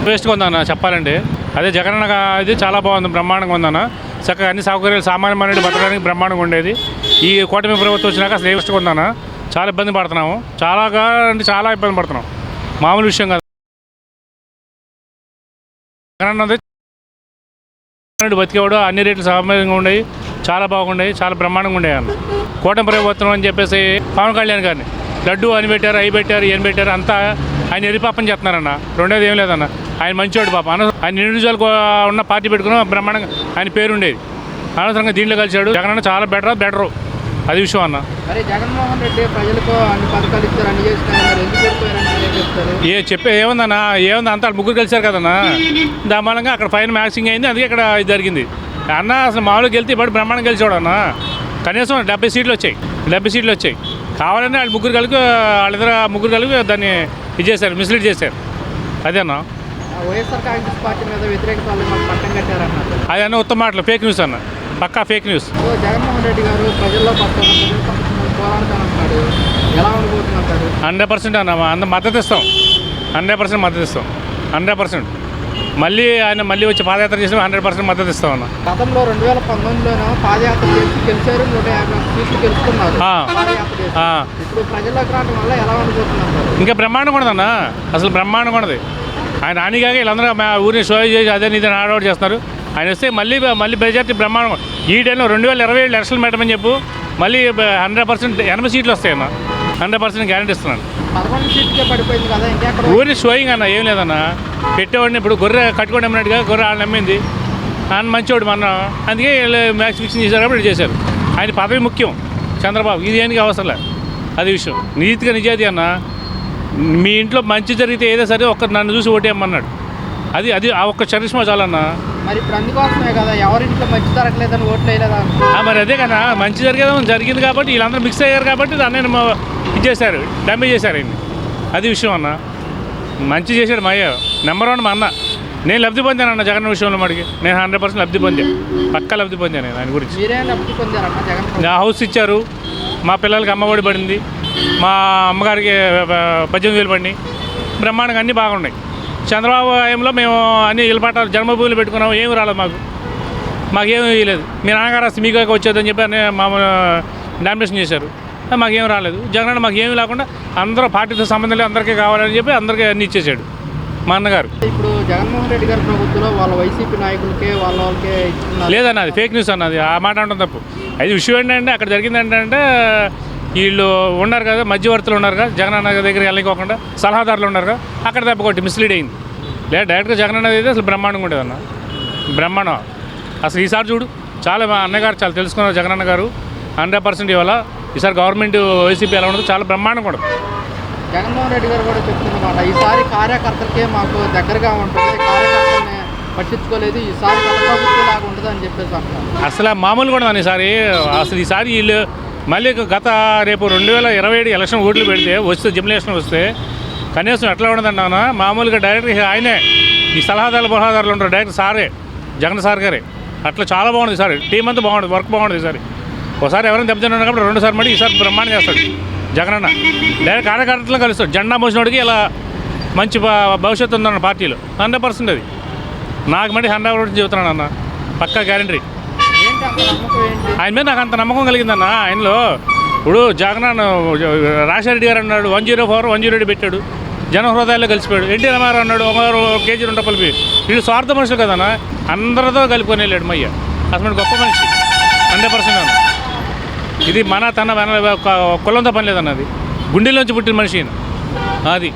వేస్ట్గా ఉందన్న చెప్పాలంటే. అదే జగన్ ఇది చాలా బాగుంది, బ్రహ్మాండంగా ఉందన్న. చక్కగా అన్ని సౌకర్యాలు సామాన్య మానవుడు బతకడానికి బ్రహ్మాండంగా ఉండేది. ఈ కూటమి ప్రభుత్వం వచ్చినాక అసలు వేస్ట్గా ఉందన్న. చాలా ఇబ్బంది పడుతున్నాము, అంటే చాలా ఇబ్బంది పడుతున్నాం. మామూలు విషయం కాదు. జగన్ బతికేవాడు, అన్ని రేట్లు సామాన్యంగా ఉండేవి, చాలా బాగుండేవి, చాలా బ్రహ్మాండంగా ఉండేవి అన్న. కూటమి ప్రభుత్వం అని చెప్పేసి పవన్ కళ్యాణ్ గారిని లడ్డు అని పెట్టారు, అవి పెట్టారు, ఏం పెట్టారు, అంతా ఆయన ఎరిపాపం చేస్తున్నారన్న. రెండోది ఏం లేదన్న. ఆయన మంచివాడు పాప. ఆయన ఇండివిజువల్ ఉన్న పార్టీ పెట్టుకుని బ్రహ్మాండంగా ఆయన పేరు ఉండేది. అనవసరంగా దీంట్లో కలిసాడు. జగన్ చాలా బెటరు, అది విషయం అన్న. జగన్మోహన్ రెడ్డి ప్రజలకు అన్ని పథకాలు ఇస్తారు, అన్ని చేస్తారు. చెప్పే ఏముందన్న, ఏముంది అంతా ముగ్గురు కలిసారు కదన్నా. దామానంగా అక్కడ ఫైన్ మ్యాచింగ్ అయింది, అందుకే ఇక్కడ ఇది జరిగింది అన్న. అసలు మామూలుగా వెళ్తే ఇప్పుడు బ్రహ్మాండం గెలిచాడు అన్న. కనీసం 70 సీట్లు వచ్చాయి. కావాలని వాళ్ళు వాళ్ళిద్దరు ముగ్గురు కలిపి దాన్ని ఇది చేశారు, మిస్లీడ్ చేశారు. అదేనా వైఎస్ఆర్ కాంగ్రెస్ పార్టీ మీద వ్యతిరేకత పట్టం కట్టారన్నారు. అది అన్న ఉత్తమ మాటలు, ఫేక్ న్యూస్ అన్న, పక్కా ఫేక్ న్యూస్. జగన్మోహన్ రెడ్డి గారు ప్రజల్లో పోరాడుతానంటున్నాడు, ఎలా ఉండబోతున్నారు? 100% అన్న, మద్దతు ఇస్తాం. 100% మళ్ళీ వచ్చి పాదయాత్ర చేసి 100% మద్దతు ఇస్తాం అన్న. గతంలో 2019లోనూ పాదయాత్ర చేసి గెలిచారు, 150 సీట్లు గెలుచుకున్నారు. ఇప్పుడు ప్రజల్లోకి రావడం వల్ల ఎలా ఉండబోతున్నారు? ఇంకా బ్రహ్మాండంగా ఉండదన్న, అసలు బ్రహ్మాండంగా ఉండదు. ఆయన హానిగాక వీళ్ళందరూ ఊరిని షో చేసి అదే నిధి ఆడౌట్ చేస్తున్నారు. ఆయన వస్తే మళ్ళీ మెజార్టీ బ్రహ్మాండం. ఈ టైంలో 2027 ఎలక్షన్లు పెట్టమని చెప్పు, మళ్ళీ 100% 80 సీట్లు వస్తాయన్న. 100% గ్యారెంటీ ఇస్తున్నాను. 11 సీట్లకే పడిపోయింది కదా, ఇంకెక్కడ ఊరిని షోయింగ్ అన్న, ఏం లేదన్న. పెట్టేవాడిని ఇప్పుడు గొర్రె కట్టుకొని అమ్మినట్టుగా గొర్రె వాళ్ళు నమ్మింది. ఆయన మంచివాడు మన, అందుకే మ్యాచ్ ఫిక్సింగ్ చేశారు కాబట్టి చేశారు. ఆయన పదవి ముఖ్యం. చంద్రబాబు ఇది దేనికి అవసరం లేదు, అది విషయం. నీతిగా నిజాయితీ అన్న. మీ ఇంట్లో మంచి జరిగితే ఏదో సరే నన్ను చూసి ఓటేయమన్నాడు. అది ఆ ఒక్క చరిష్మా చాలన్నా. మరి ఇప్పుడు అందుకోసమే కదా ఎవరింట్లో మంచి జరగలేదని ఓట్లు వేయలేదా? మరి అదే కదా, మంచి జరిగింది కాబట్టి వీళ్ళందరూ మిక్స్ అయ్యారు కాబట్టి దాన్ని ఇది చేశారు, డ్యామేజ్ చేశారు ఆయన్ని. అది విషయం అన్న. మంచి చేశాడు మా అయ్య, నెంబర్ 1 మా అన్న. నేను లబ్ధి పొందాను అన్న జగన్ విషయంలో. మడికి నేను 100% లబ్ధి పొందాను, పక్కా లబ్ధి పొందాను నేను ఆయన గురించి. నా హౌస్ ఇచ్చారు, మా పిల్లలకి అమ్మఒడి పడింది, మా అమ్మగారికి 18,000 పడినాయి. బ్రహ్మాండంగా అన్నీ బాగున్నాయి. చంద్రబాబు హయాంలో మేము అన్ని ఇళ్ళపాటాలు జన్మభూములు పెట్టుకున్నాము, ఏమి రాలేదు మాకేమీ ఇవ్వలేదు. మీ నాన్నగారు వస్తే మీకు వచ్చేదని చెప్పి అన్నీ మామూలు డామినేషన్ చేశారు, మాకేం రాలేదు. జగన్ మాకు ఏమీ లేకుండా అందరూ పార్టీతో సంబంధం లేదు, అందరికీ కావాలని చెప్పి అందరికీ అన్ని ఇచ్చేసాడు మా అన్నగారు. ఇప్పుడు జగన్మోహన్ రెడ్డి గారి ప్రభుత్వంలో వాళ్ళ వైసీపీ నాయకులకే వాళ్ళకే లేదన్న, అది ఫేక్ న్యూస్ అన్నది. ఆ మాట అంటాం తప్పు. అది విషయం ఏంటంటే అక్కడ జరిగింది ఏంటంటే వీళ్ళు ఉన్నారు కదా, మధ్యవర్తులు ఉన్నారు కదా, జగన్ అన్న దగ్గరికి వెళ్ళకోకుండా సలహాదారులు ఉన్నారు కదా, అక్కడ దెబ్బ కొట్టి మిస్లీడ్ అయింది. లేదా డైరెక్ట్గా జగన్ అన్నది అయితే అసలు బ్రహ్మాండంగా ఉండేది అన్న. బ్రహ్మాండం అసలు. ఈసారి చూడు, చాలా మా అన్నగారు చాలా తెలుసుకున్నారు. జగన్ అన్న గారు 100% ఇవాళ ఈసారి గవర్నమెంట్ వైసీపీ ఎలా ఉండదు, చాలా బ్రహ్మాండంగా ఉండదు. జగన్మోహన్ రెడ్డి గారు కూడా చెప్తున్నమాట, ఈసారి కార్యకర్తలకే మాకు దగ్గరగా ఉంటుంది, కార్యకర్తల్ని పట్టించుకోలేదు, ఈసారి ప్రభుత్వం లాగా ఉంటుంది అని చెప్పేసి అంటారు. అసలు మామూలు కూడా ఈసారి వీళ్ళు మళ్ళీ రేపు 2027 ఎలక్షన్ ఓట్లు పెడితే జిమ్లేషన్ వస్తే కనీసం ఎట్లా ఉండదన్నా, మామూలుగా డైరెక్ట్ ఆయనే ఈ బలహాదారులు ఉంటారు, డైరెక్ట్ సారే, జగన్ సార్ గారే. అట్లా చాలా బాగుంది సార్, టీం అంతా బాగుంటుంది, వర్క్ బాగుంటుంది ఈసారి. ఒకసారి ఎవరైనా దెబ్బతిన్నాడు కాబట్టి 2 సార్లు మళ్ళీ ఈసారి బ్రహ్మాండం చేస్తాడు జగన్ అన్న. డైరెక్ట్ కార్యకర్తలు కలుస్తాడు. జెండా మోసినోడికి ఇలా మంచి భవిష్యత్తు ఉందన్న పార్టీలో. 100% అది నాకు మళ్ళీ 100% చెబుతున్నాను అన్న, పక్కా గ్యారంటీ. ఆయన మీద నాకు అంత నమ్మకం కలిగిందన్న. ఆయనలో ఇప్పుడు జగన్ రాజశేఖర రెడ్డి గారు అన్నాడు 104, 108 పెట్టాడు, జన హృదయాల్లో కలిసిపోయాడు. ఎన్టీ రామారావు అన్నాడు 1 కేజీ 2 రూపాయలు. వీళ్ళు స్వార్థ మనుషులు కదన్నా, అందరితో కలుపుకొని వెళ్ళాడు మయ్య. అసలు గొప్ప మనిషి 100% అన్న. ఇది తన కులంతో పని లేదన్నది, గుండెల్లోంచి పుట్టిన మనిషి అది.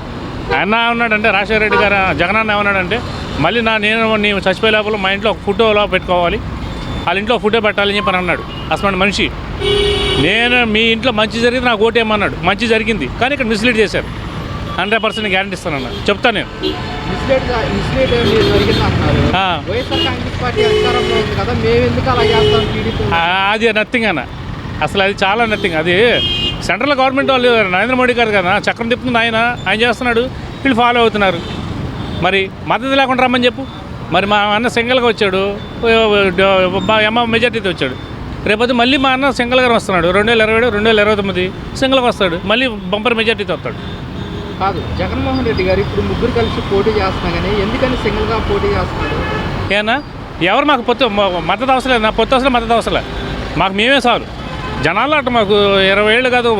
ఆయన ఉన్నాడంటే రాజశేఖర రెడ్డి గారు జగన్ అన్న ఏమన్నాడంటే మళ్ళీ నేను చచ్చిపోయే లోపల మా ఇంట్లో ఒక ఫోటోలో పెట్టుకోవాలి, వాళ్ళ ఇంట్లో ఫోటో పెట్టాలని చెప్పని అన్నాడు. అసలు మనిషి. నేను మీ ఇంట్లో మంచి జరిగింది నాకు ఓటేయమన్నాడు, మంచి జరిగింది, కానీ ఇక్కడ మిస్లీడ్ చేశారు. 100% గ్యారెంటీ ఇస్తానన్నా, చెప్తాను నేను. అది నథింగ్ అన్న, అసలు అది చాలా నథింగ్. అది సెంట్రల్ గవర్నమెంట్ వాళ్ళు నరేంద్ర మోడీ గారు కదా చక్రం తిప్పుతుంది, ఆయన చేస్తున్నాడు, వీళ్ళు ఫాలో అవుతున్నారు. మరి మద్దతు లేకుండా రమ్మని చెప్పు. మరి మా అన్న సింగిల్గా వచ్చాడు, మెజార్టీతో వచ్చాడు. రేపొద్దు మళ్ళీ మా అన్న సింగిల్గా వస్తున్నాడు, 2027, 2029 సింగిల్గా వస్తాడు, మళ్ళీ బంపర్ మెజార్టీతో వస్తాడు. కాదు, జగన్మోహన్ రెడ్డి గారు ఇప్పుడు ముగ్గురు కలిసి పోటీ చేస్తున్నా కానీ ఎందుకని సింగిల్గా పోటీ చేస్తున్నారు? ఏనా ఎవరు మాకు మద్దతు అవసరం లేదు. నా పొత్తు అవసరం, మద్దతు అవసరం లేదు. మాకు మేమే చాలు. జనాల్లో అటు మాకు 20 ఏళ్ళు కాదు,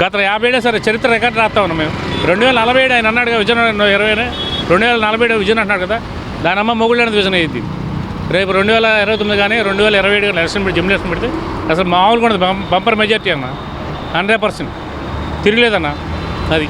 గత 50 ఏళ్ళే సరే చరిత్ర రికార్డు రాస్తా ఉన్నాం మేము. 2047 ఆయన అన్నాడు కదా విజన్ 20 2047 విజన్ అంటున్నాడు కదా, దాని అమ్మ మొగుళ్ళు అనేది విజన్ అయ్యింది. రేపు 2029 కానీ 2027 కానీ ఎలక్షన్ పెట్టి జిమ్ ఎలక్షన్ పెడితే అసలు మామూలుగా ఉండదు. బంపర్ మెజార్టీ అన్న, 100% తిరగలేదన్న అది.